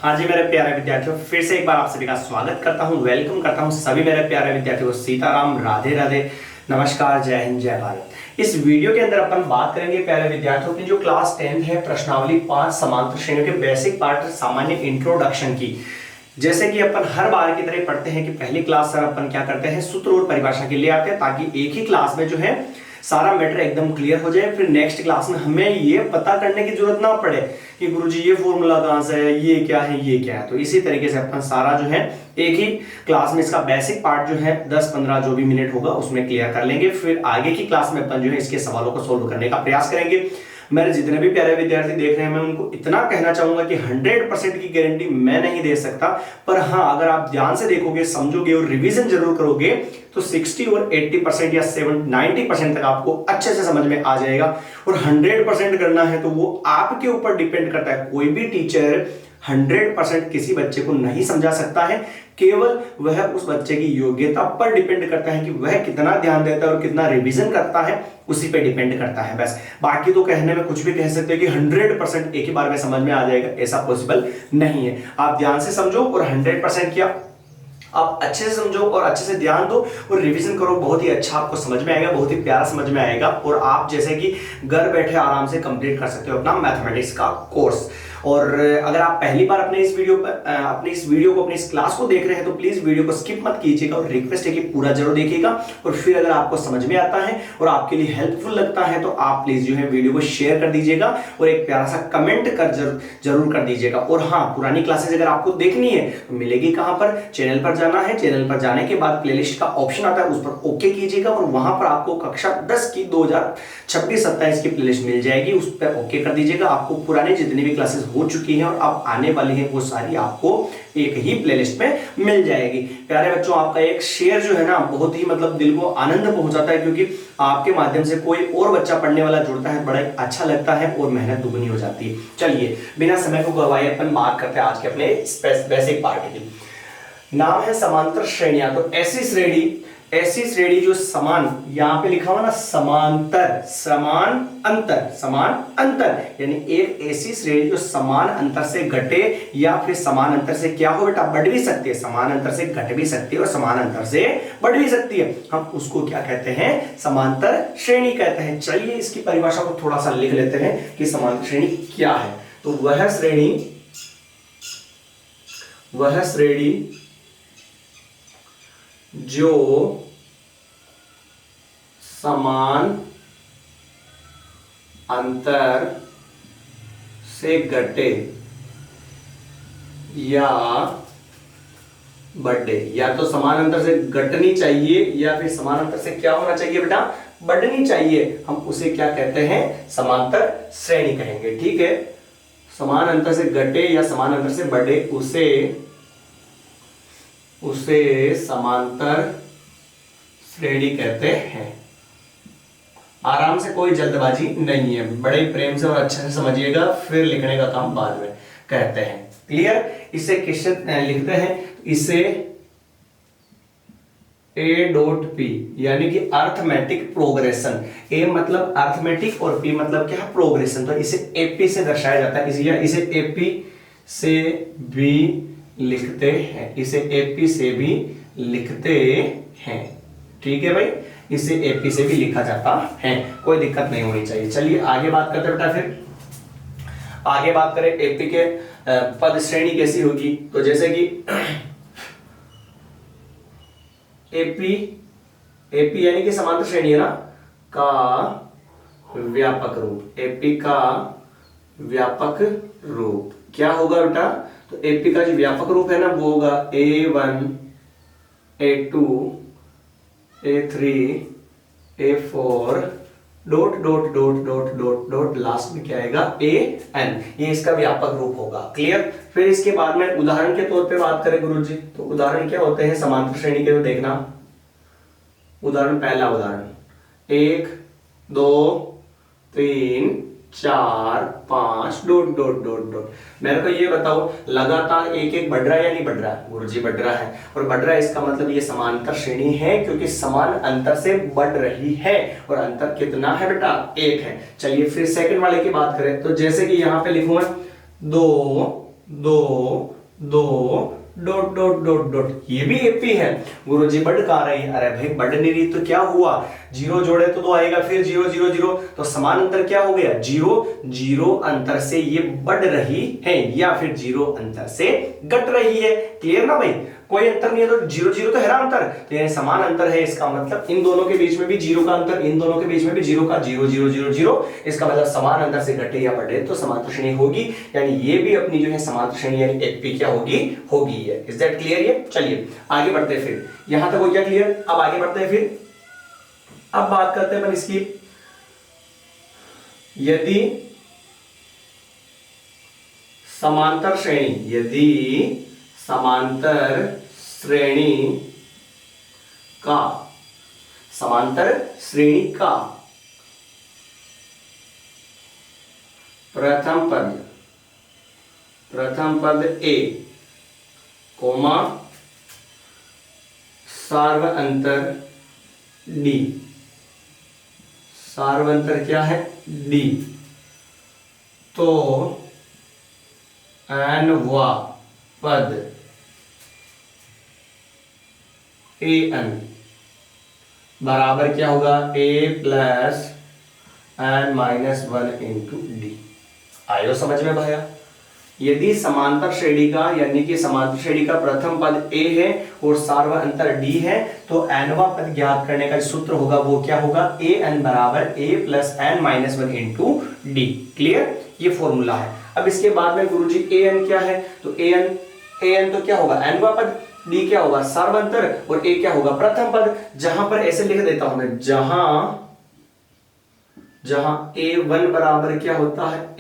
हाँ जी मेरे प्यारे विद्यार्थियों, फिर से एक बार आप सभी का स्वागत करता हूँ, वेलकम करता हूँ सभी मेरे प्यारे विद्यार्थियों को। सीताराम, राधे राधे, नमस्कार, जय हिंद, जय भारत। इस वीडियो के अंदर अपन बात करेंगे प्यारे विद्यार्थियों की जो क्लास 10 है, प्रश्नावली 5 समांतर श्रेणियों के बेसिक पार्ट सामान्य इंट्रोडक्शन की। जैसे कि अपन हर बार की तरह पढ़ते हैं कि पहली क्लास सर अपन क्या करते हैं, सूत्र और परिभाषा के लिए आते हैं, ताकि एक ही क्लास में जो है सारा मैटर एकदम क्लियर हो जाए। फिर नेक्स्ट क्लास में हमें ये पता करने की जरूरत ना पड़े कि गुरुजी ये फॉर्मूला कहां से है, ये क्या है, ये क्या है। तो इसी तरीके से अपन सारा जो है एक ही क्लास में इसका बेसिक पार्ट जो है 10-15 जो भी मिनट होगा उसमें क्लियर कर लेंगे। फिर आगे की क्लास में अपन जो है इसके सवालों को सोल्व करने का प्रयास करेंगे। मेरे जितने भी प्यारे विद्यार्थी देख रहे हैं, मैं उनको इतना कहना चाहूंगा कि 100% की गारंटी मैं नहीं दे सकता, पर हाँ अगर आप ध्यान से देखोगे, समझोगे और रिवीजन जरूर करोगे तो 60 और 80% या 90% तक आपको अच्छे से समझ में आ जाएगा। और 100% करना है तो वो आपके ऊपर डिपेंड करता है। कोई भी टीचर 100% किसी बच्चे को नहीं समझा सकता है, केवल वह उस बच्चे की योग्यता पर डिपेंड करता है कि वह कितना ध्यान देता है और कितना रिवीजन करता है, उसी पे डिपेंड करता है बस। बाकी तो कहने में कुछ भी कह सकते हैं कि 100% एक ही बार में समझ में आ जाएगा, ऐसा पॉसिबल नहीं है। आप ध्यान से समझो और 100% किया, आप अच्छे से समझो और अच्छे से ध्यान दो और रिवीजन करो, बहुत ही अच्छा आपको समझ में आएगा, बहुत ही प्यारा समझ में आएगा। और आप जैसे कि घर बैठे आराम से कंप्लीट कर सकते हो अपना मैथमेटिक्स का कोर्स। और अगर आप पहली बार अपने इस वीडियो को अपनी इस क्लास को देख रहे हैं तो प्लीज वीडियो को स्किप मत कीजिएगा और रिक्वेस्ट है कि पूरा जरूर देखिएगा। और फिर अगर आपको समझ में आता है और आपके लिए हेल्पफुल लगता है तो आप प्लीज जो है वीडियो को शेयर कर दीजिएगा और एक प्यारा सा कमेंट कर जरूर कर दीजिएगा। और हाँ, पुरानी क्लासेस अगर आपको देखनी है तो मिलेगी कहां पर, चैनल पर जाना है। चैनल पर जाने के बाद प्लेलिस्ट का ऑप्शन आता है, उस पर ओके कीजिएगा और वहां पर आपको कक्षा 10 की 2026-27 की प्लेलिस्ट मिल जाएगी, उस पर ओके कर दीजिएगा। आपको पुरानी जितनी भी क्लासेस हो चुकी हैं और अब आने वाली हैं वो सारी आपको एक ही प्लेलिस्ट में मिल जाएगी। प्यारे बच्चों, आपका एक शेयर जो है ना बहुत ही मतलब दिल को आनंद पहुंचाता है, क्योंकि आपके माध्यम से कोई और बच्चा पढ़ने वाला जुड़ता है, बड़ा अच्छा लगता है और मेहनत दुगनी हो जाती है। चलिए बिना समय को गवाए अपन बात करते हैं आज के अपने बेसिक पार्ट की। नाम है समांतर श्रेणियां। तो ऐसी श्रेणी जो समान, यहां पे लिखा हुआ ना समांतर, समान अंतर, यानी एक ऐसी श्रेणी जो समान अंतर से घटे या फिर समान अंतर से क्या हो बेटा, बढ़ भी सकती है। समान अंतर से घट भी सकती है और समान अंतर से बढ़ भी सकती है। हम उसको क्या कहते हैं, समांतर श्रेणी कहते हैं। चलिए इसकी परिभाषा को थोड़ा सा लिख लेते हैं कि समांतर श्रेणी क्या है। तो वह श्रेणी जो समान अंतर से घटे या बढ़े, या तो समान अंतर से घटनी चाहिए या फिर समान अंतर से क्या होना चाहिए बेटा, बढ़नी चाहिए। हम उसे क्या कहते हैं, समांतर श्रेणी कहेंगे। ठीक है, समान अंतर से घटे या समान अंतर से बढ़े उसे समांतर श्रेणी कहते हैं। आराम से, कोई जल्दबाजी नहीं है, बड़े प्रेम से और अच्छे से समझिएगा, फिर लिखने का काम बाद में कहते हैं। क्लियर? इसे क्वेश्चन लिखते हैं, इसे A.P यानी कि अर्थमेटिक प्रोग्रेशन। A मतलब अर्थमेटिक और P मतलब क्या है, प्रोग्रेशन। तो इसे AP से दर्शाया जाता है, इसे AP से भी लिखते हैं, इसे AP से भी लिखते हैं। ठीक है भाई, इसे AP से भी लिखा जाता है, कोई दिक्कत नहीं होनी चाहिए। चलिए आगे बात करते हैं बेटा। फिर आगे बात करें AP के पद श्रेणी कैसी होगी। तो जैसे कि AP यानी कि समांतर श्रेणी है ना, का व्यापक रूप। AP का व्यापक रूप क्या होगा बेटा, तो AP का जो व्यापक रूप है ना वो होगा A1 A2 A3 A4 dot dot dot dot dot dot last में क्या आएगा, AN। ये इसका व्यापक रूप होगा। क्लियर? फिर इसके बाद में उदाहरण के तौर पे बात करें गुरुजी, तो उदाहरण क्या होते हैं समांतर श्रेणी के, तो देखना उदाहरण, पहला उदाहरण 1 2 3 4 5 डॉट डॉट डॉट डॉट। मेरे को ये बताओ लगातार एक एक बढ़ रहा है या नहीं बढ़ रहा है, गुरुजी बढ़ रहा है। और बढ़ रहा है इसका मतलब ये समांतर श्रेणी है, क्योंकि समान अंतर से बढ़ रही है। और अंतर कितना है बेटा, 1 है। चलिए फिर सेकंड वाले की बात करें, तो जैसे कि यहां पे लिखूंगा 2 2 2 डॉट डॉट डॉट डॉट, ये भी एपी है। गुरुजी बढ़ कहाँ रही है? अरे भाई बढ़ नहीं रही तो क्या हुआ, 0 जोड़े तो 2 आएगा, फिर 0 0 0, तो समान अंतर क्या हो गया? 0 0 अंतर से ये बढ़ रही है या फिर 0 अंतर से घट रही है। क्लियर ना भाई? कोई अंतर नहीं है तो 0 0 तो है ना अंतर, तो ये समान अंतर है, इसका मतलब इन दोनों के बीच में भी 0 का अंतर, इन दोनों के बीच में भी 0 का, 0 0 0 0, इसका मतलब समान अंतर से घटे या बढ़े तो समांतर श्रेणी होगी, यानी ये भी अपनी जो है समांतर श्रेणी यानी एपी क्या होगी? होगी है। Is that clear? ये चलिए आगे बढ़ते हैं, फिर यहां तक हो गया क्लियर। अब आगे बढ़ते हैं, फिर अब बात करते हैं अपन इसकी, यदि समांतर श्रेणी, यदि समांतर श्रेणी का, समांतर श्रेणी का प्रथम पद ए कोमा सार्वअंतर डी, सार्वअंतर क्या है? डी, तो nवा पद ए एन बराबर क्या होगा? a plus n minus 1 into D. आयो समझ में भैया? यदि समांतर श्रेणी का, यानी कि समांतर श्रेणी का प्रथम पद a है और सार्वअंतर d है, तो nवा पद ज्ञात करने का सूत्र होगा वो क्या होगा? a n बराबर a plus n minus 1 into D. Clear? ये फॉर्मूला है। अब इसके बाद में गुरुजी a n क्या है? तो a n तो क्या होगा? nवा पद, d क्या होगा? सार्वअंतर, और a क्या होगा? प्रथम पद। जहां पर ऐसे लिख देता हूं मैं, जहां a1 बराबर क्या होता है?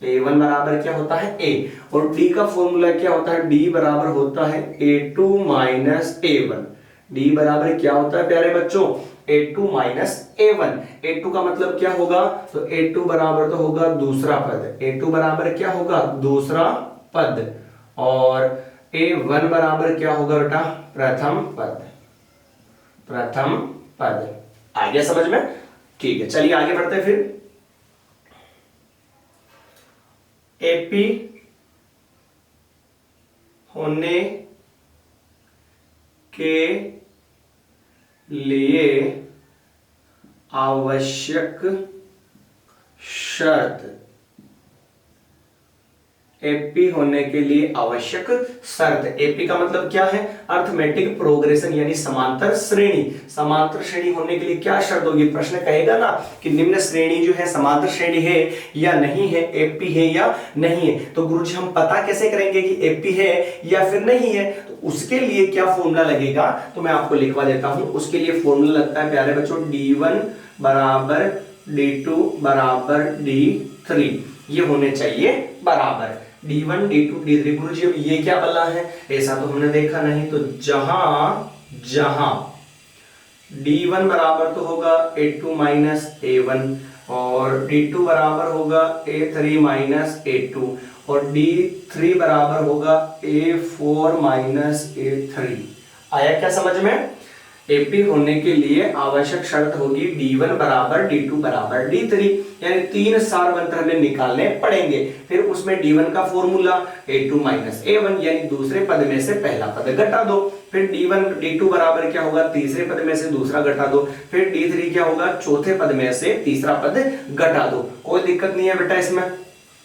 a1 बराबर क्या होता है? a, और d का फॉर्मूला क्या होता है? d बराबर होता है a2 माइनस a1। d बराबर क्या होता है प्यारे बच्चों? a2 minus a1। a2 का मतलब क्या होगा? तो a2 बराबर तो होगा दूसरा पद, a2 बराबर क्या होगा? दूसरा पद, और a1 बराबर क्या होगा बेटा? प्रथम पद, प्रथम पद। आ गया समझ में? ठीक है, चलिए आगे बढ़ते हैं। फिर एपी होने के लिए आवश्यक शर्त, एपी होने के लिए आवश्यक शर्त, एपी का मतलब क्या है? अर्थमेटिक प्रोग्रेशन यानी समांतर श्रेणी। समांतर श्रेणी होने के लिए क्या शर्त होगी? प्रश्न कहेगा ना कि निम्न श्रेणी जो है समांतर श्रेणी है या नहीं है, एपी है या नहीं है, तो गुरुजी हम पता कैसे करेंगे कि एपी है या फिर नहीं है? तो उसके लिए क्या फॉर्मूला लगेगा, तो मैं आपको लिखवा देता हूं। उसके लिए फॉर्मूला लगता है प्यारे बच्चों, d1 बराबर d2 बराबर d3, ये होने चाहिए बराबर d1 d2 d3। गुरुजी अब ये क्या बला है? ऐसा तो हमने देखा नहीं, तो जहां d1 बराबर तो होगा a2 माइनस a1, और d2 बराबर होगा a3 माइनस a2, और d3 बराबर होगा a4 माइनस a3। आया क्या समझ में? एपी होने के लिए आवश्यक शर्त होगी d1 बराबर d2 बराबर d3, यानी 3 सार्वअंतर हमें निकालने पड़ेंगे। फिर उसमें d1 का फॉर्मूला a2 माइनस a1, यानी दूसरे पद में से पहला पद घटा दो। फिर d1 d2 बराबर क्या होगा? तीसरे पद में से दूसरा घटा दो। फिर d3 क्या होगा? चौथे पद में से तीसरा पद घटा दो। कोई दिक्कत नहीं है बेटा इसमें।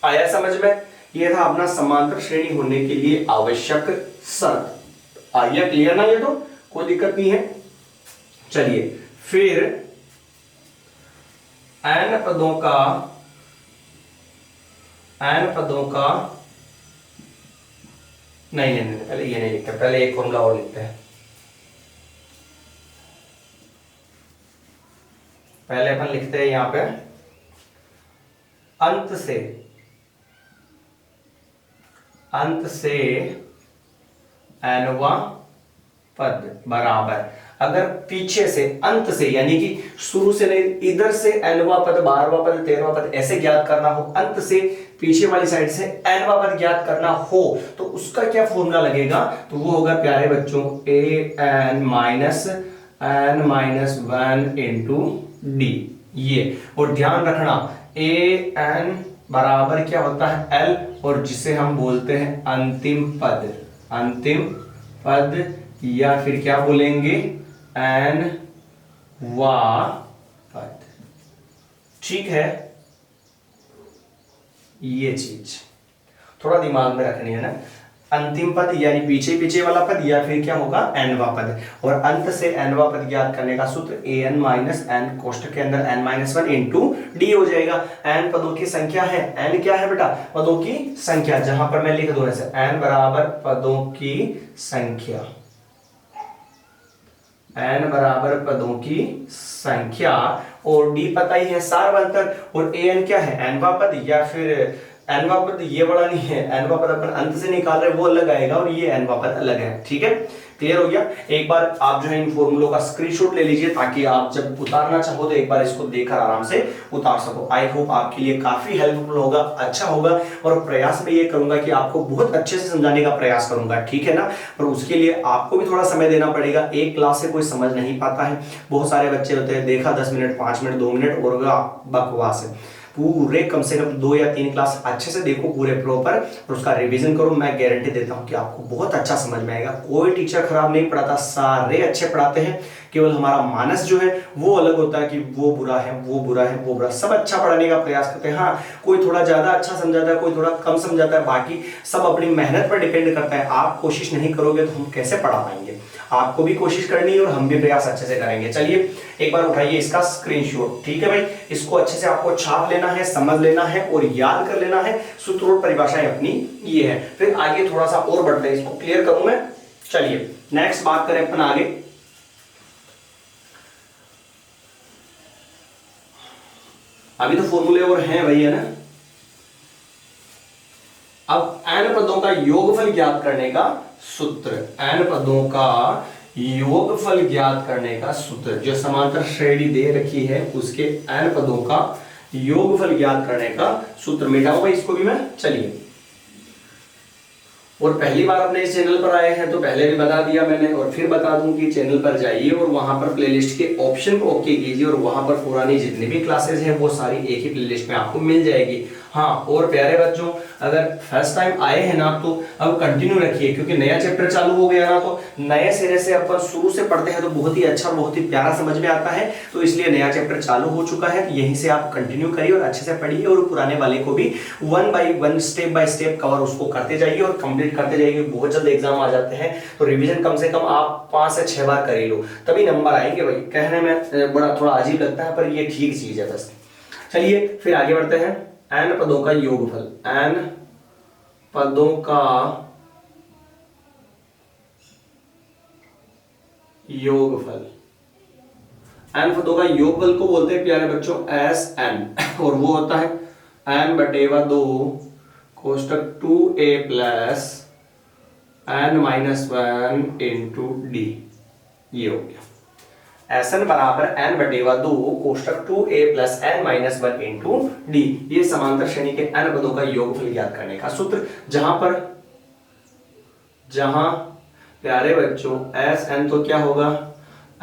आया समझ में? यह था अपना समांतर श्रेणी होने के लिए आवश्यक शर्त। आइए क्लियर ना? ये तो कोई दिक्कत नहीं है। चलिए फिर n पदों का नहीं, पहले ये नहीं लिखते, पहले एक फॉर्मूला और लिखते हैं। पहले अपन लिखते हैं यहां पे अंत से nवा पद बराबर, अगर पीछे से अंत से यानी कि शुरू से नहीं, इधर से nवा पद 12वां पद 13वां पद ऐसे ज्ञात करना हो, अंत से पीछे वाली साइड से nवा पद ज्ञात करना हो, तो उसका क्या फॉर्मूला लगेगा? तो वो होगा प्यारे बच्चों an minus n minus 1 into D. ये, और ध्यान रखना an बराबर क्या होता है L, और जिसे हम बोलते हैं अंतिम पद, अंतिम पद या फिर क्या बोलेंगे n-वा पद। ठीक है, ये चीज थोड़ा दिमाग में रखनी है ना, अंतिम पद यानी पीछे पीछे वाला पद या फिर क्या होगा n-वा पद, और अंत से n-वा पद ज्ञात करने का सूत्र an माइनस n कोष्ठक के अंदर n माइनस 1 इंटू डी हो जाएगा। n पदों की संख्या है, n क्या है बेटा, पदों की संख्या, जहां पर मैं लिख दूं ऐसे n बराबर पदों की संख्या, n बराबर पदों की संख्या, और d पता ही है सार्वंतर, और an क्या है n-वा पद, या फिर n-वा पद ये बड़ा नहीं है, n-वा पद अपन अंत से निकाल रहे वो अलग आएगा और ये n-वा पद अलग है। ठीक है, क्लियर हो गया। एक बार आप जो है इन फॉर्मूलों का स्क्रीनशॉट ले लीजिए ताकि आप जब उतारना चाहो तो एक बार इसको देखकर आराम से उतार सको। आई होप आपके लिए काफी हेल्पफुल होगा, अच्छा होगा, और प्रयास में ये करूंगा कि आपको बहुत अच्छे से समझाने का प्रयास करूंगा, ठीक है ना। पर उसके लिए आपको भी थोड़ा समय देना पड़ेगा, एक क्लास से कोई समझ नहीं पाता है, बहुत सारे बच्चे होते हैं देखा 10 मिनट 5 मिनट 2 मिनट और बकवास है। पूरे कम से कम 2 या 3 क्लास अच्छे से देखो पूरे प्रॉपर, और उसका रिवीजन करो। मैं गारंटी देता हूं कि आपको बहुत अच्छा समझ में आएगा। कोई टीचर खराब नहीं पढ़ाता, सारे अच्छे पढ़ाते हैं, केवल हमारा मानस जो है वो अलग होता है कि वो बुरा है, वो बुरा है, वो बुरा। सब अच्छा पढ़ाने का प्रयास करते हैं, हाँ कोई थोड़ा ज्यादा अच्छा समझाता है, कोई थोड़ा कम समझाता है, बाकी सब अपनी मेहनत पर डिपेंड करता है। आप कोशिश नहीं करोगे तो हम कैसे पढ़ा पाएंगे, आपको भी कोशिश करनी है और हम भी प्रयास अच्छे से करेंगे। चलिए एक बार उठाइए इसका स्क्रीनशॉट, ठीक है भाई। इसको अच्छे से आपको छाप लेना है, समझ लेना है और याद कर लेना है। सूत्र और परिभाषाएं अपनी ये है, फिर आगे थोड़ा सा और बढ़ते हैं, इसको क्लियर करूं मैं। चलिए नेक्स्ट बात करें अपन आगे। अभी तो फॉर्मूले और हैं भाई, है ना। अब n पदों का योगफल ज्ञात करने का सूत्र, n पदों का योगफल ज्ञात करने का सूत्र, जो समांतर श्रेणी दे रखी है उसके n पदों का योगफल ज्ञात करने का सूत्र। मिटाऊंगा इसको भी मैं। चलिए, और पहली बार अपने इस चैनल पर आए हैं तो पहले भी बता दिया मैंने, और फिर बता दूं कि चैनल पर जाइए और वहां पर प्लेलिस्ट के ऑप्शन को ओके कीजिए, और वहां पर पुरानी जितनी भी क्लासेस हैं वो सारी एक ही प्लेलिस्ट में आपको मिल जाएगी। हाँ, और प्यारे बच्चों अगर फर्स्ट टाइम आए हैं ना तो अब कंटिन्यू रखिए, क्योंकि नया चैप्टर चालू हो गया ना तो नए सिरे से अपन शुरू से पढ़ते हैं तो बहुत ही अच्छा, बहुत ही प्यारा समझ में आता है। तो इसलिए नया चैप्टर चालू हो चुका है, तो यहीं से आप कंटिन्यू करिए और अच्छे से पढ़िए, और पुराने वाले को भी 1 by 1 step by step cover उसको करते जाइए और कंप्लीट करते जाइए। बहुत जल्द एग्जाम आ जाते हैं, तो रिवीजन कम से कम आप 5 से 6 बार कर ही लो, तभी नंबर आएंगे भाई। कहने में बड़ा थोड़ा अजीब लगता है पर ये ठीक चीज है बस। चलिए फिर आगे बढ़ते हैं। n पदों का योगफल, n पदों का योगफल, n पदों का योगफल को बोलते हैं प्यारे बच्चों Sn, और वो होता है n/2 कोष्टक 2a plus n-1 into D. ये हो गया Sn बराबर n/2 कोष्टक 2a plus n-1 into D. ये समांतर श्रेणी के n पदों का योगफल ज्ञात करने का सूत्र, जहां प्यारे बच्चों Sn तो क्या होगा,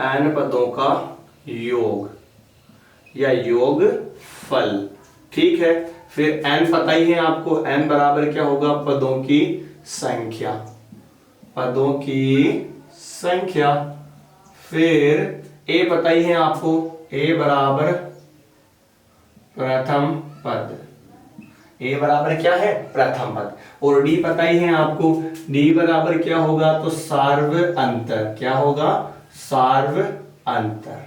n पदों का योग या योगफल, ठीक है। फिर n पता ही है आपको, n बराबर क्या होगा, पदों की संख्या, पदों की संख्या। फिर a पता ही है आपको, a बराबर प्रथम पद, a बराबर क्या है, प्रथम पद। और d पता ही है आपको, d बराबर क्या होगा, तो सार्व अंतर, क्या होगा, सार्व अंतर।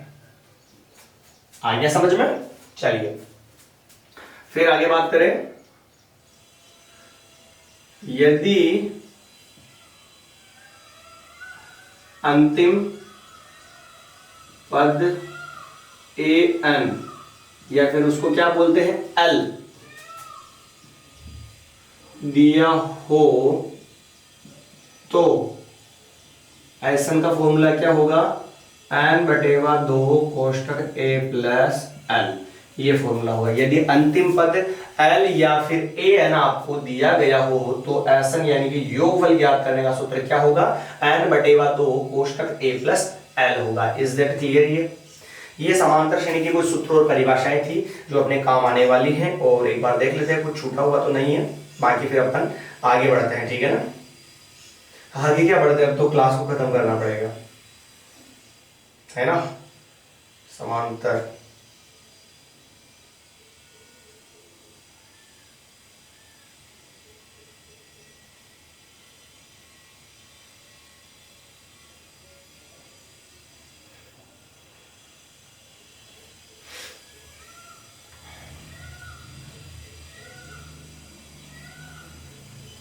आ गया समझ में। चलिए फिर आगे बात करें। यदि अंतिम पद an या फिर उसको क्या बोलते हैं l दिया हो तो Sn का फॉर्मूला क्या होगा, n/2 कोष्टक a प्लस l, ये फॉर्मूला होगा। यदि अंतिम पद l या फिर an आपको दिया गया हो तो Sn यानी कि योगफल ज्ञात करने का सूत्र क्या होगा, n/2 कोष्टक a प्लस l होगा। Is that clear? ये ये समांतर श्रेणी की कुछ सूत्र और परिभाषाएं थी जो अपने काम आने वाली हैं, और एक बार देख लेते हैं, कुछ छूटा हुआ तो नहीं है। बाकी फिर अपन आगे बढ़ते हैं, ठीक है ना। आगे क्या बढ़ते हैं, अब तो क्लास को खत्म करना पड़ेगा, है ना। समांतर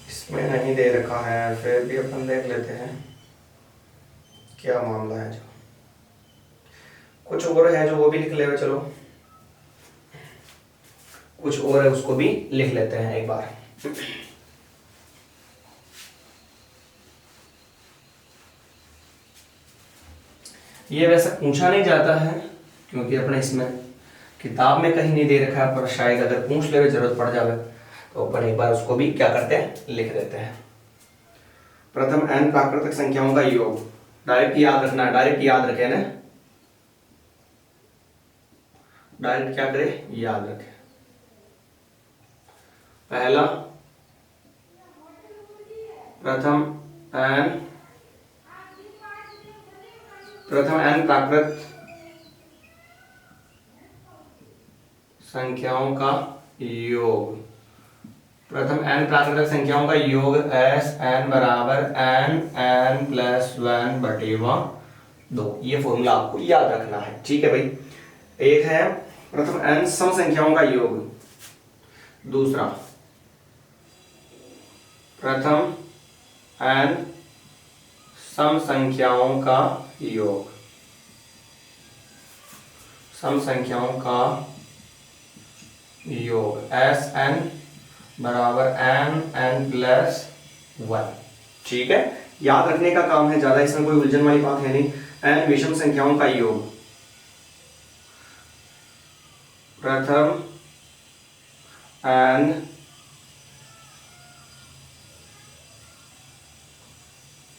इसमें नहीं दे रखा है, फिर भी अपन देख लेते हैं क्या मामला है। जो कुछ और है जो वो भी लिख ले, चलो कुछ और है उसको भी लिख लेते हैं एक बार। ये वैसे पूछा नहीं जाता है क्योंकि अपने इसमें किताब में कहीं नहीं दे रखा है, पर शायद अगर पूछ ले जरूरत पड़ जाए तो अपन एक बार उसको भी क्या करते हैं, लिख देते हैं। प्रथम n प्राकृतिक संख्याओं का योग, डायरेक्ट याद रखना, डायरेक्ट याद रखे ना, डायरेक्ट क्या करें, याद रखें। पहला प्रथम n प्राकृत संख्याओं का योग, प्रथम n प्राकृतिक संख्याओं का योग s n बराबर n प्लस 1 बटेवा 2। ये फॉर्मूला आपको याद रखना है, ठीक है भाई। एक है प्रथम n सम संख्याओं का योग, दूसरा प्रथम n सम संख्याओं का योग, सम संख्याओं का योग एस एन बराबर n प्लस 1, ठीक है। याद रखने का काम है, ज्यादा इसमें कोई उलझन वाली बात है नहीं। n विषम संख्याओं का योग, प्रथम n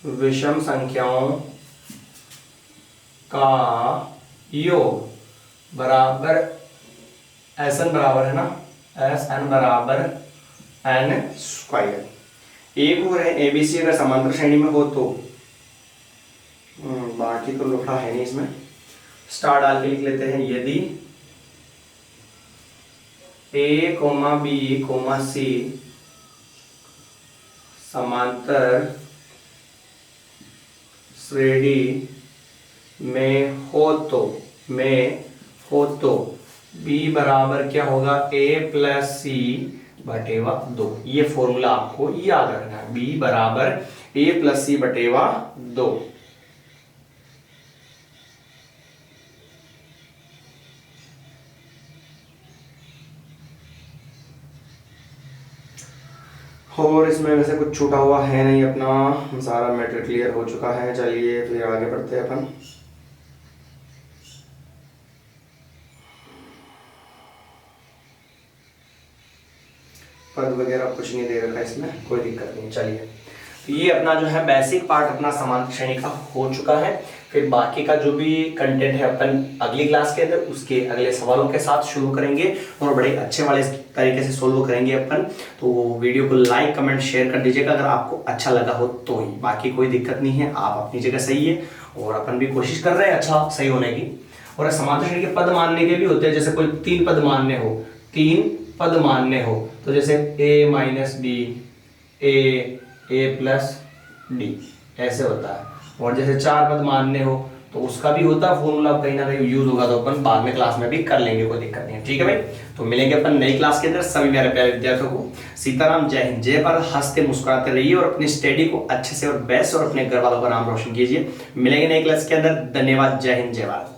विषम संख्याओं का योग बराबर एस एन बराबर है ना, एस एन बराबर n स्क्वायर। एक और है एबीसी अगर समांतर श्रेणी में हो तो, बाकी तो लफड़ा है नहीं इसमें, स्टार डाल के लिख लेते हैं। यदि ए कोमा बी कोमा सी समांतर श्रेणी में हो तो b बराबर क्या होगा, a प्लस सी बटेवा 2। ये फॉर्मूला आपको याद रखना है, b बराबर a प्लस सी बटेवा 2। और इसमें वैसे कुछ छूटा हुआ है नहीं, अपना सारा मैटर क्लियर हो चुका है। चलिए फिर आगे बढ़ते हैं अपन। पद वगैरह कुछ नहीं दे रखा है इसमें, कोई दिक्कत नहीं। चलिए तो ये अपना जो है बेसिक पार्ट अपना समांतर श्रेणी का हो चुका है। फिर बाकी का जो भी कंटेंट है अपन अगली क्लास के अंदर उसके अगले सवालों के साथ शुरू करेंगे और बड़े अच्छे वाले तरीके से सोल्व करेंगे अपन। तो वीडियो को लाइक कमेंट शेयर कर दीजिएगा अगर आपको अच्छा लगा हो तो ही, बाकी कोई दिक्कत नहीं है, आप अपनी जगह सही है और अपन भी कोशिश कर रहे हैं अच्छा सही होने की। और समांतर श्रेणी के पद मानने के भी होते हैं, जैसे कोई 3 पद मानने हो, 3 पद मानने हो तो जैसे a minus D, a plus D ऐसे होता है। और जैसे 4 पद मानने हो तो उसका भी होता है फॉर्मूला, कहीं ना कहीं यूज होगा तो अपन बाद में क्लास में भी कर लेंगे, कोई दिक्कत नहीं है, ठीक है भाई। तो मिलेंगे अपन नई क्लास के अंदर। सभी मेरे प्यारे विद्यार्थियों को सीताराम, जय हिंद, जय भारत। हंसते मुस्कुराते रहिए और अपनी स्टडी को अच्छे से और बेस्ट और अपने घर वालों का नाम रोशन कीजिए। मिलेंगे नई क्लास के अंदर। धन्यवाद। जय हिंद, जय भारत।